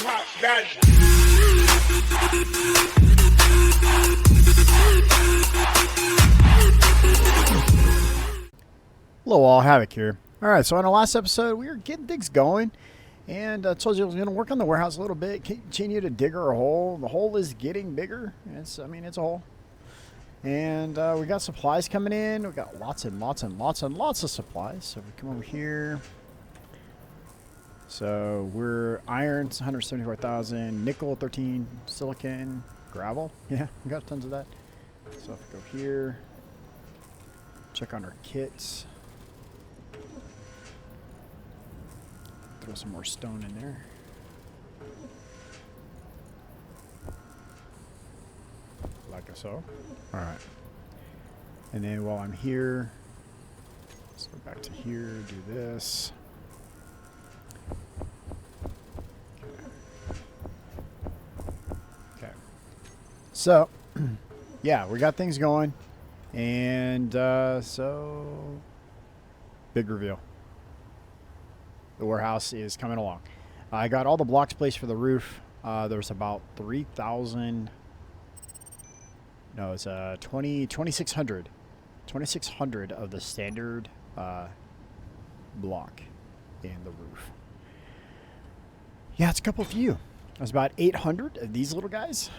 Drop that. Hello all, Havoc here. Alright, so in our last episode, we were getting things going. And I told you I was going to work on the warehouse a little bit, continue to dig our hole. The hole is getting bigger. It's a hole. And we got supplies coming in. We got lots and lots and lots and lots of supplies. So if we come over here. So we're iron, 174,000, nickel, 13, silicon, gravel. Yeah, we got tons of that. So if we go here, check on our kits. Throw some more stone in there. Like so. Alright. And then while I'm here, let's go back to here, do this. Okay. So, yeah, we got things going. And so, big reveal. The warehouse is coming along. I got all the blocks placed for the roof. There's about 3,000. No, it's 2,600. 2,600 of the standard block in the roof. Yeah, it's a couple few. There's about 800 of these little guys,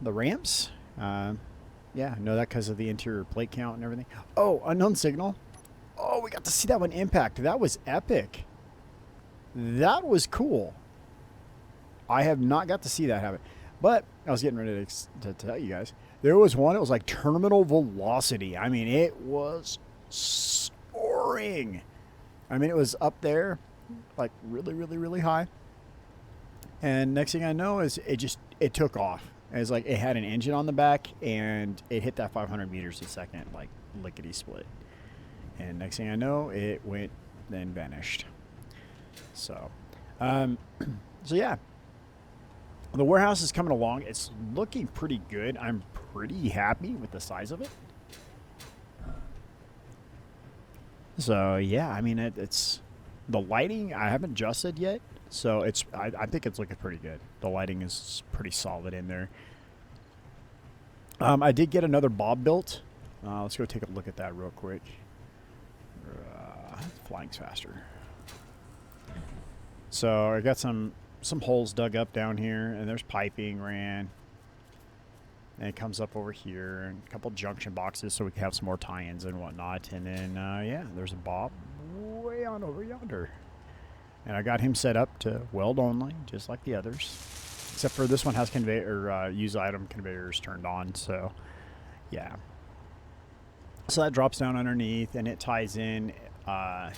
the ramps. Yeah, I know that because of the interior plate count and everything. Oh, unknown signal. Oh, we got to see that one impact. That was epic. That was cool. I have not got to see that happen. But I was getting ready to tell you guys. There was one, it was like terminal velocity. I mean, it was soaring. I mean, it was up there, like really, really, really high. And next thing I know is it took off. It's like it had an engine on the back and it hit that 500 meters a second, like lickety split. And next thing I know, it went, then vanished. So, so yeah, the warehouse is coming along. It's looking pretty good. I'm pretty happy with the size of it. So yeah, I mean, it's the lighting I haven't adjusted yet. So I think it's looking pretty good. The lighting is pretty solid in there. I did get another bob built. Let's go take a look at that real quick. Flying's faster. So I got some holes dug up down here, and there's piping ran. And it comes up over here, and a couple junction boxes so we can have some more tie-ins and whatnot. And then, yeah, there's a bob way on over yonder. And I got him set up to weld only, just like the others. Except for this one has conveyor, use item conveyors turned on, so yeah. So that drops down underneath, and it ties in to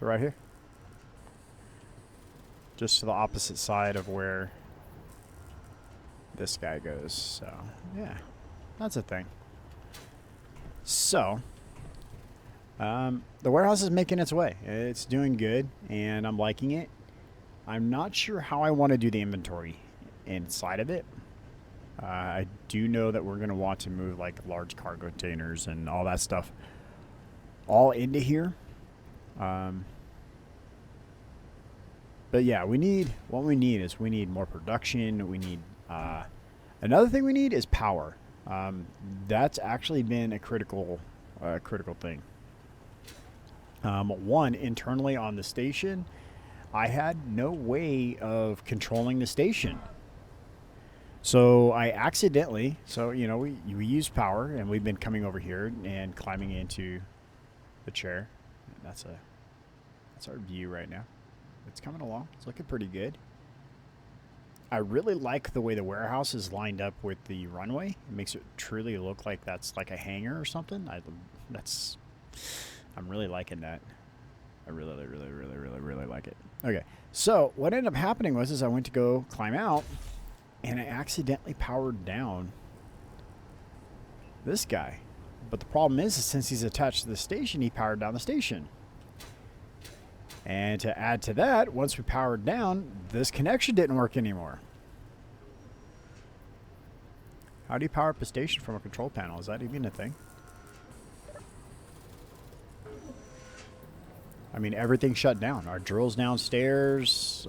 right here. Just to the opposite side of where this guy goes. So, yeah, that's a thing. So, the warehouse is making its way. It's doing good, and I'm liking it. I'm not sure how I want to do the inventory inside of it. I do know that we're going to want to move like large cargo containers and all that stuff all into here. But yeah, what we need is more production. We need, another thing we need is power. That's actually been a critical thing. One, internally on the station, I had no way of controlling the station. So I accidentally, we use power, and we've been coming over here and climbing into the chair. That's our view right now. It's coming along. It's looking pretty good. I really like the way the warehouse is lined up with the runway. It makes it truly look like that's like a hangar or something. I'm really liking that. I really, really, really, really, really like it. Okay, so what ended up happening was I went to go climb out, and I accidentally powered down this guy. But the problem is since he's attached to the station, he powered down the station. And to add to that, once we powered down, this connection didn't work anymore. How do you power up a station from a control panel? Is that even a thing? I mean, everything shut down. Our drills downstairs,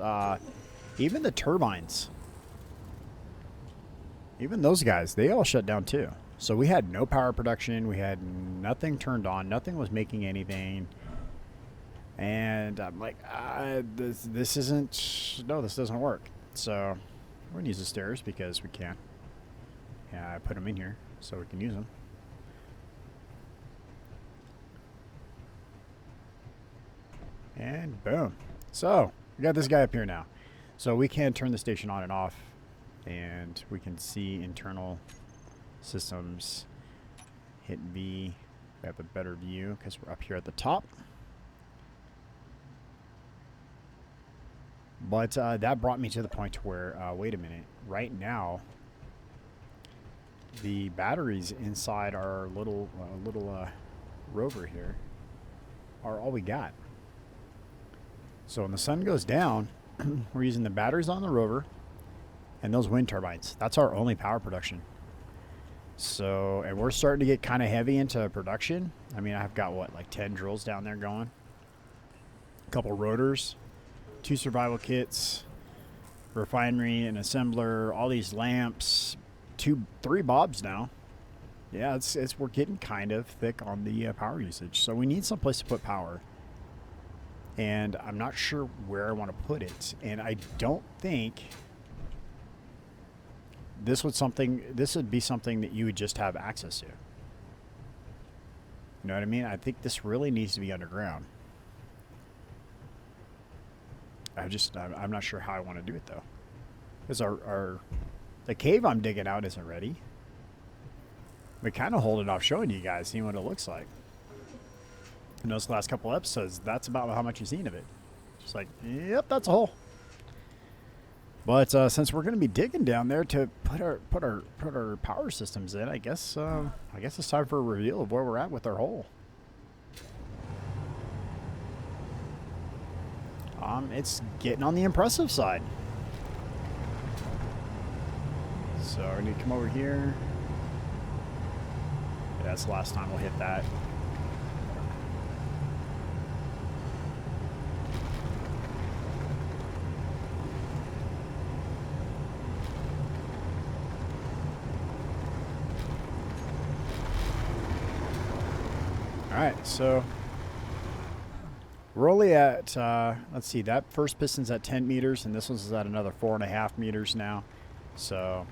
Even the turbines, even those guys, they all shut down too. So we had no power production. We had nothing turned on. Nothing was making anything. And I'm like, this isn't, no, this doesn't work. So we're going to use the stairs because we can. Yeah, I put them in here so we can use them. And boom. So we got this guy up here now. So we can turn the station on and off. And we can see internal systems. Hit V. We have a better view because we're up here at the top. But that brought me to the point where, wait a minute, right now, the batteries inside our little rover here are all we got. So when the sun goes down, we're using the batteries on the rover and those wind turbines. That's our only power production. So, and we're starting to get kind of heavy into production. I mean, I've got, what, like 10 drills down there going? A couple rotors. 2 survival kits, refinery, an assembler, all these lamps, 3 bobs now. Yeah, we're getting kind of thick on the power usage. So we need some place to put power. And I'm not sure where I want to put it. And I don't think this would be something that you would just have access to. You know what I mean? I think this really needs to be underground. I'm not sure how I want to do it though. Because the cave I'm digging out isn't ready. We kind of hold it off showing you guys, seeing what it looks like. In those last couple episodes, that's about how much you've seen of it. Just like, yep, that's a hole. But since we're going to be digging down there to put our power systems in, I guess it's time for a reveal of where we're at with our hole. It's getting on the impressive side. So I need to come over here. Yeah, that's the last time we'll hit that. Alright, so we're only at, let's see, that first piston's at 10 meters, and this one's at another 4.5 meters now. So,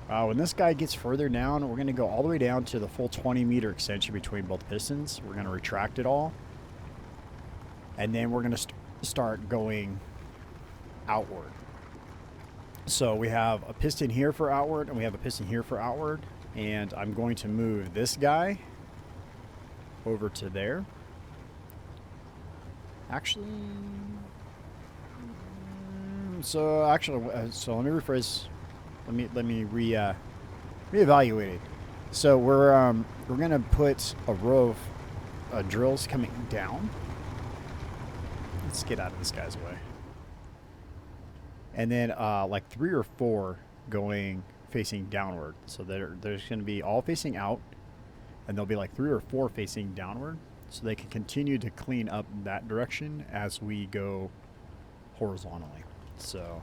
when this guy gets further down, we're going to go all the way down to the full 20-meter extension between both pistons. We're going to retract it all. And then we're going to start going outward. So we have a piston here for outward, and we have a piston here for outward. And I'm going to move this guy over to there. Actually, so let me rephrase. Let me reevaluate it. So we're gonna put a row of drills coming down. Let's get out of this guy's way. And then like 3 or 4 going facing downward. So there's gonna be all facing out, and there'll be like 3 or 4 facing downward. So they can continue to clean up that direction as we go horizontally. So,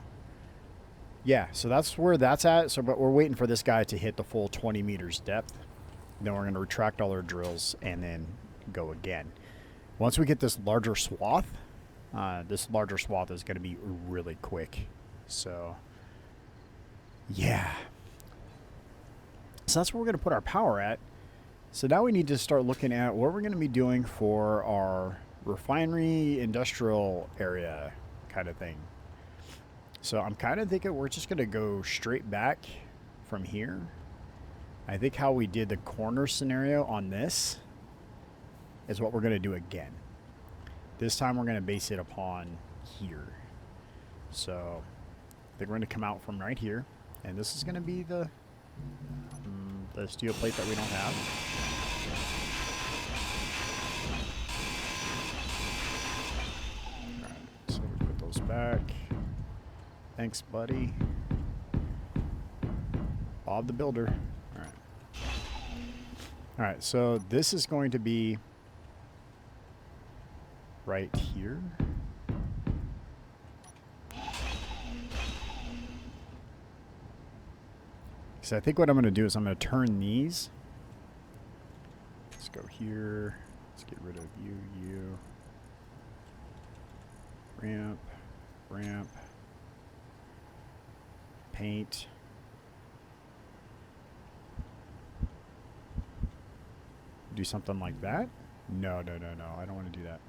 yeah, so that's where that's at. So, but we're waiting for this guy to hit the full 20 meters depth. Then we're going to retract all our drills and then go again. Once we get this larger swath is going to be really quick. So, yeah. So that's where we're going to put our power at. So now we need to start looking at what we're going to be doing for our refinery industrial area kind of thing. So I'm kind of thinking we're just going to go straight back from here. I think how we did the corner scenario on this is what we're going to do again. This time we're going to base it upon here. So I think we're going to come out from right here. And this is going to be the steel plate that we don't have. Alright, so we put those back. Thanks, buddy. Bob the Builder. Alright. Alright, so this is going to be right here. So I think what I'm going to do is I'm going to turn these. Let's go here. Let's get rid of you. Ramp, ramp, paint. Do something like that? No. I don't want to do that.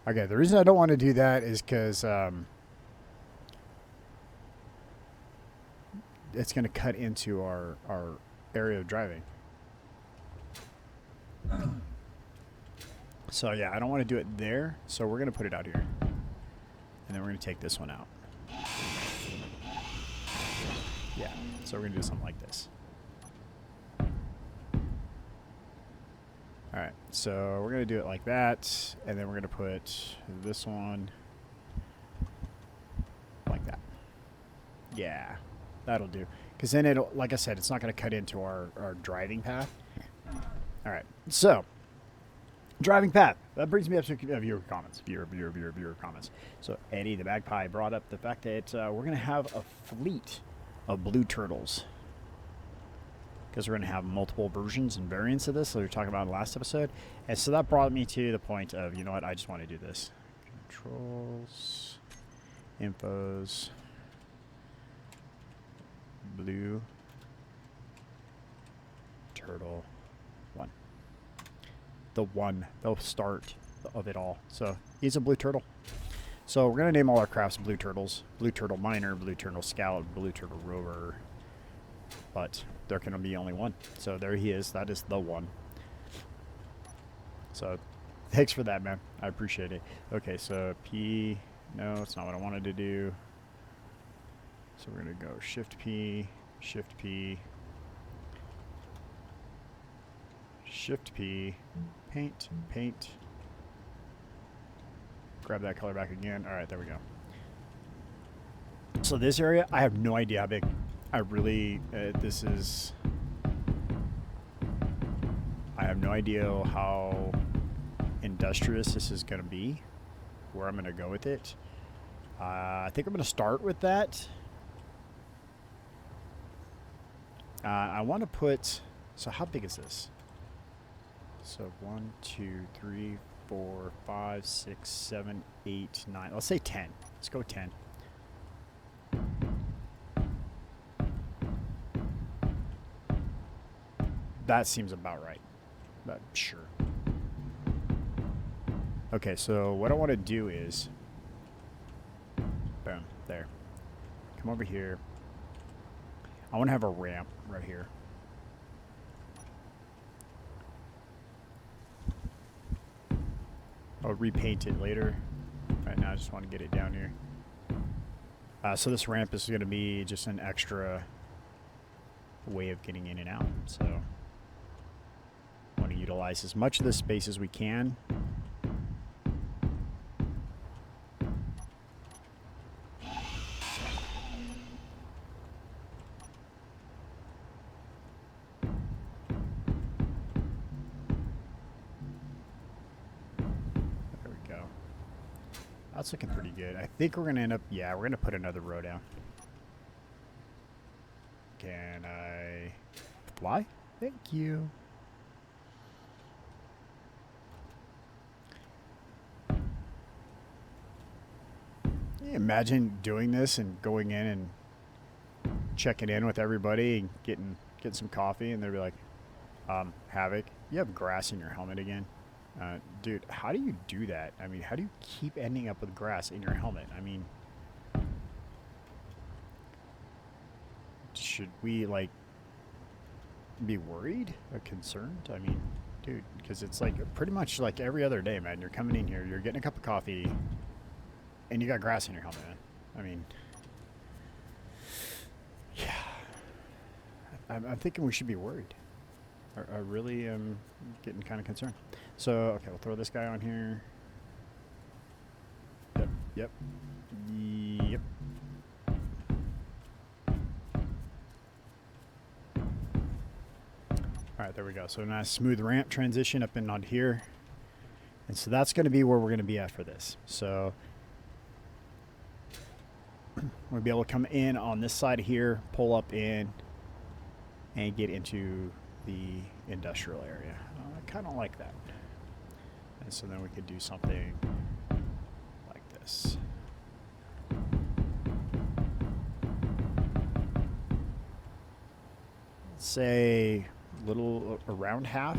Okay, the reason I don't want to do that is because it's going to cut into our area of driving. So yeah, I don't want to do it there. So we're going to put it out here. And then we're going to take this one out. Yeah, so we're going to do something like this. Alright, so we're going to do it like that. And then we're going to put this one like that. Yeah, that'll do. Because then it'll, like I said, it's not going to cut into our driving path. Alright, so driving path. That brings me up to viewer comments. Viewer comments. So Eddie the Magpie brought up the fact that we're going to have a fleet of blue turtles. Because we're going to have multiple versions and variants of this, so we were talking about in the last episode. And so that brought me to the point of, you know what, I just want to do this. Controls, infos, blue turtle 1. The start of it all. So he's a blue turtle. So we're going to name all our crafts blue turtles. Blue turtle miner, blue turtle scout, blue turtle rover. But there can be only one. So there he is. That is the one. So thanks for that, man. I appreciate it. Okay, so P. No, it's not what I wanted to do. So we're going to go Shift P, Shift P, Shift P, paint, paint. Grab that color back again. All right, there we go. So this area, I have no idea how big. I really, I have no idea how industrious this is going to be, where I'm going to go with it. I think I'm going to start with that. I want to put, so how big is this? So 1, 2, 3, 4, 5, 6, 7, 8, 9. Let's say 10. Let's go 10. That seems about right. But sure. Okay, so what I want to do is, boom, there. Come over here. I want to have a ramp right here. I'll repaint it later. Right now I just want to get it down here. So this ramp is going to be just an extra way of getting in and out. So I want to utilize as much of this space as we can. That's looking pretty good. I think we're going to end up, yeah, we're going to put another row down. Can I fly? Thank you. Can you imagine doing this and going in and checking in with everybody and getting some coffee, and they'll be like, Havoc, you have grass in your helmet again? Dude, how do you do that? I mean, how do you keep ending up with grass in your helmet? I mean, should we, like, be worried or concerned? I mean, dude, because it's like pretty much like every other day, man. You're coming in here, you're getting a cup of coffee, and you got grass in your helmet, man. I mean, yeah. I'm thinking we should be worried. I really am getting kind of concerned. So, okay, we'll throw this guy on here. Yep. All right, there we go. So a nice smooth ramp transition up and on here. And so that's going to be where we're going to be at for this. So we'll be able to come in on this side here, pull up in, and get into the industrial area. I kind of like that. And so then we could do something like this. Let's say a little around half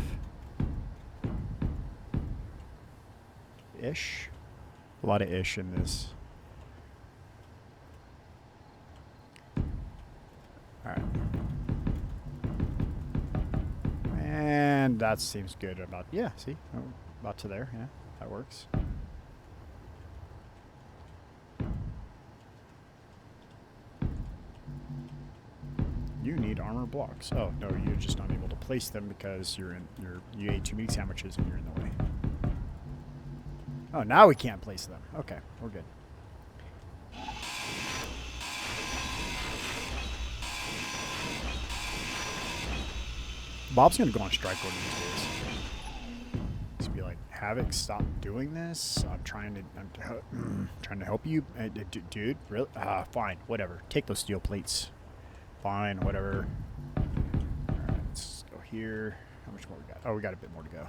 ish. A lot of ish in this. All right. And that seems good. About, yeah, see? Oh, about to there. Yeah, that works. You need armor blocks. Oh, no, you're just unable to place them because you ate too many sandwiches and you're in the way. Oh, now we can't place them. Okay, we're good. Bob's gonna go on strike one of these days. Just be like, Havoc, stop doing this. I'm trying to help you, dude. Really? Fine, whatever. Take those steel plates. Fine, whatever. All right, let's go here. How much more we got? Oh, we got a bit more to go.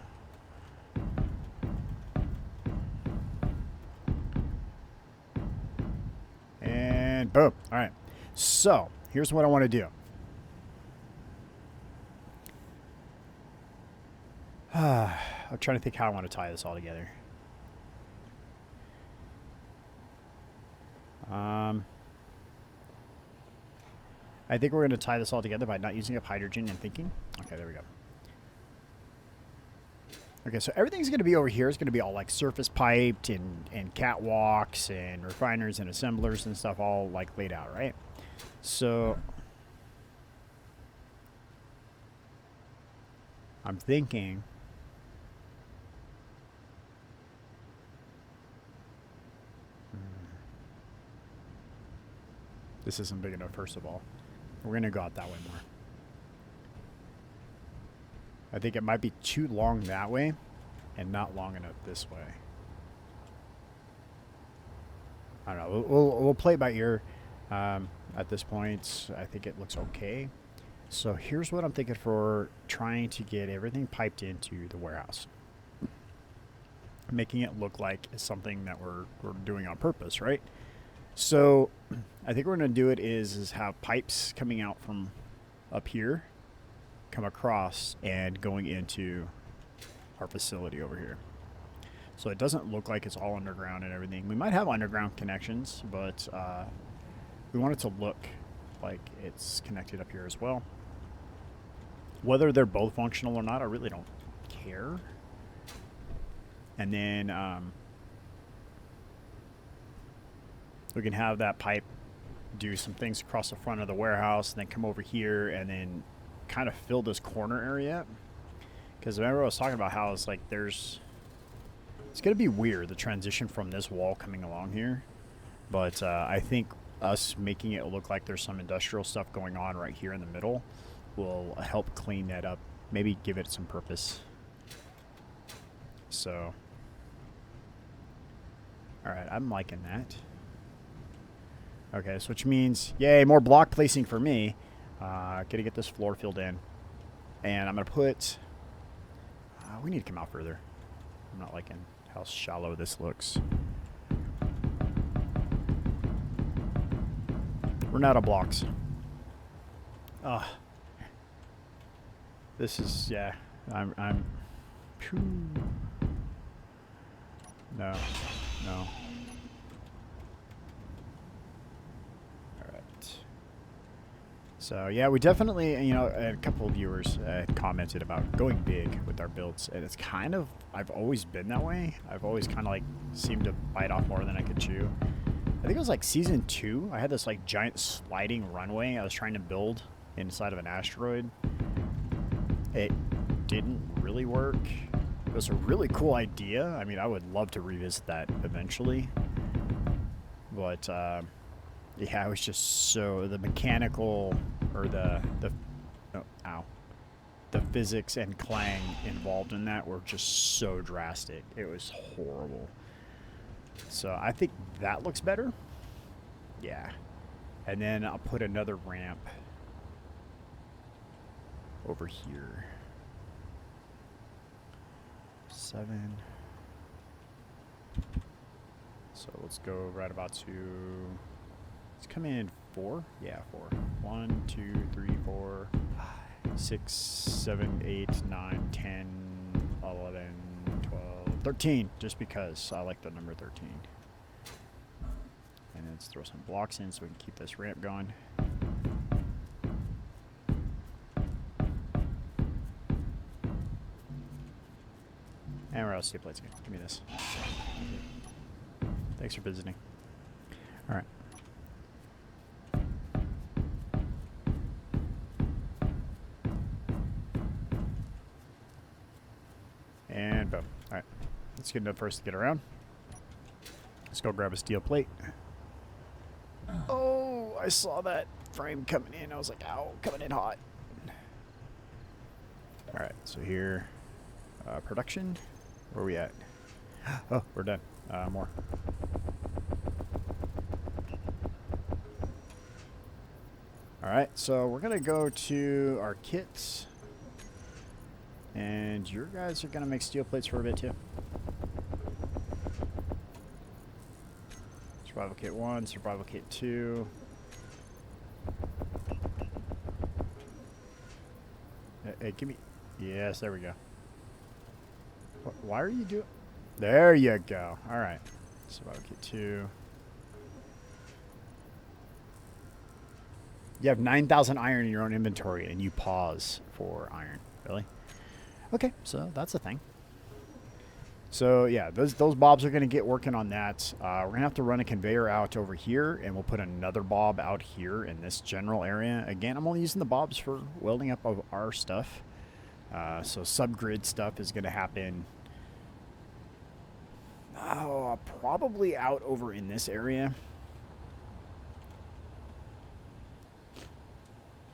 And boom. All right. So here's what I want to do. I'm trying to think how I want to tie this all together. I think we're going to tie this all together by not using up hydrogen and thinking. Okay, there we go. Okay, so everything's going to be over here. It's going to be all like surface piped and catwalks and refiners and assemblers and stuff all like laid out, right? So I'm thinking this isn't big enough, first of all. We're going to go out that way more. I think it might be too long that way and not long enough this way. I don't know. We'll play it by ear at this point. I think it looks okay. So here's what I'm thinking for trying to get everything piped into the warehouse. Making it look like it's something that we're doing on purpose, right? So I think what we're going to do it is have pipes coming out from up here, come across and going into our facility over here. So it doesn't look like it's all underground and everything. We might have underground connections, but we want it to look like it's connected up here as well. Whether they're both functional or not, I really don't care. And then we can have that pipe do some things across the front of the warehouse and then come over here and then kind of fill this corner area. Because remember I was talking about how it's like it's going to be weird, the transition from this wall coming along here. But I think us making it look like there's some industrial stuff going on right here in the middle will help clean that up. Maybe give it some purpose. So, alright, I'm liking that. Okay, so which means, yay, more block placing for me. Gonna get this floor filled in. And I'm gonna put, we need to come out further. I'm not liking how shallow this looks. We're out of blocks. This is, yeah, I'm, phew. No. So yeah, we definitely, you know, a couple of viewers commented about going big with our builds, and it's kind of, I've always been that way. I've always kind of like seemed to bite off more than I could chew. I think it was like season 2. I had this like giant sliding runway I was trying to build inside of an asteroid. It didn't really work. It was a really cool idea. I mean, I would love to revisit that eventually, but yeah, it was just so, the mechanical, or the physics and clang involved in that were just so drastic. It was horrible. So I think that looks better. Yeah. And then I'll put another ramp over here. 7. So let's go right about to, let's come in 4. Yeah, 4. 1, 2, 3, 4, 6, 7, 8, 9, 10, 11, 12, 13, just because I like the number 13. And then let's throw some blocks in so we can keep this ramp going. And we're out of steel plates again. Give me this. Thanks for visiting. All right. And boom. All right. Let's get enough first to get around. Let's go grab a steel plate. Oh, I saw that frame coming in. I was like, ow, coming in hot. All right. So here, production. Where are we at? Oh, we're done. More. Alright, so we're going to go to our kits. And your guys are going to make steel plates for a bit too. Survival kit 1, survival kit 2. Hey, give me... Yes, there we go. Why are you doing... There you go. Alright. Survival kit 2. You have 9,000 iron in your own inventory, and you pause for iron. Really? Okay, so that's a thing. So, yeah, those bobs are going to get working on that. We're going to have to run a conveyor out over here, and we'll put another bob out here in this general area. Again, I'm only using the bobs for welding up of our stuff. So subgrid stuff is going to happen... probably out over in this area.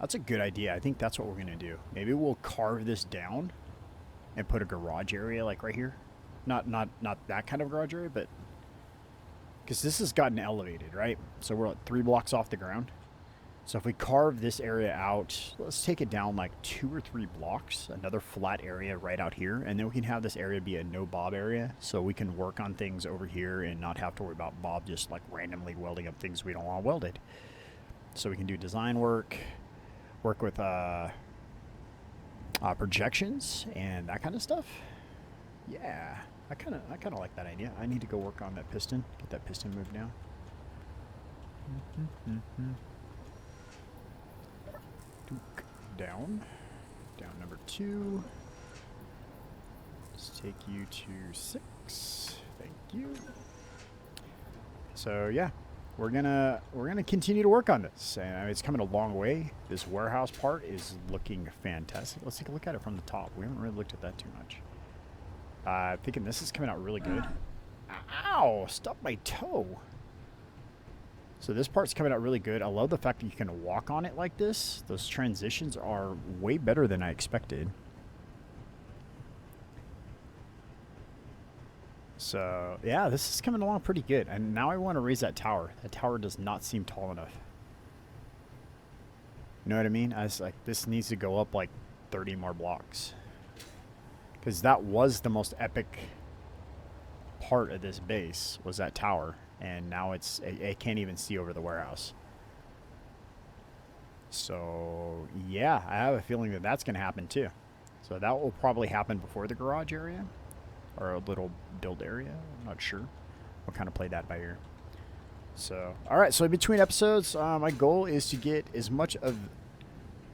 That's a good idea. I think that's what we're going to do. Maybe we'll carve this down and put a garage area like right here. Not that kind of garage area, but because this has gotten elevated, right? So we're like 3 blocks off the ground. So if we carve this area out, let's take it down like 2 or 3 blocks, another flat area right out here, and then we can have this area be a no bob area, so we can work on things over here and not have to worry about Bob just like randomly welding up things we don't want welded. So we can do design work with projections and that kind of stuff. Yeah, I kind of like that idea. I need to go work on that piston, get that piston moved down. Down number 2. Let's take you to 6. Thank you. So yeah, we're gonna continue to work on this, and I mean, it's coming a long way. This warehouse part is looking fantastic. Let's take a look at it from the top. We haven't really looked at that too much. Thinking this is coming out really good. Ow! Stubbed my toe. So this part's coming out really good. I love the fact that you can walk on it like this. Those transitions are way better than I expected. So, yeah, this is coming along pretty good. And now I want to raise that tower. That tower does not seem tall enough. You know what I mean? I was like, this needs to go up like 30 more blocks. Because that was the most epic part of this base, was that tower. And now it can't even see over the warehouse. So, yeah, I have a feeling that that's going to happen too. So that will probably happen before the garage area. Or a little build area. I'm not sure. We'll kind of play that by ear. So, alright, so in between episodes, my goal is to get as much of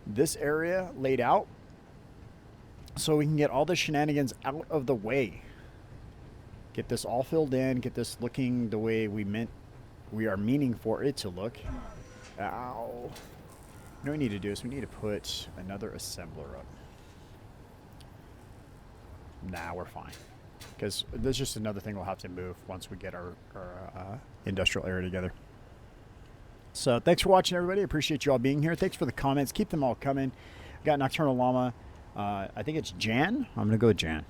this area laid out so we can get all the shenanigans out of the way. Get this all filled in, get this looking the way we are meaning for it to look. Ow. What we need to do is we need to put another assembler up. Nah, we're fine. Because there's just another thing we'll have to move once we get our industrial area together. So thanks for watching, everybody. Appreciate you all being here. Thanks for the comments. Keep them all coming. Got Nocturnal Llama. I think it's Jan. I'm going to go with Jan.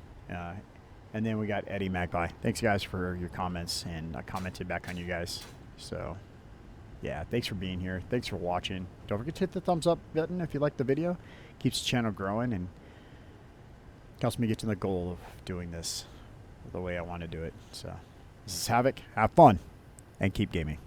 And then we got Eddie Magpie. Thanks, guys, for your comments. And I commented back on you guys. So yeah, thanks for being here. Thanks for watching. Don't forget to hit the thumbs up button if you like the video. Keeps the channel growing and helps me get to the goal of doing this the way I want to do it. So this is Havoc. Have fun and keep gaming.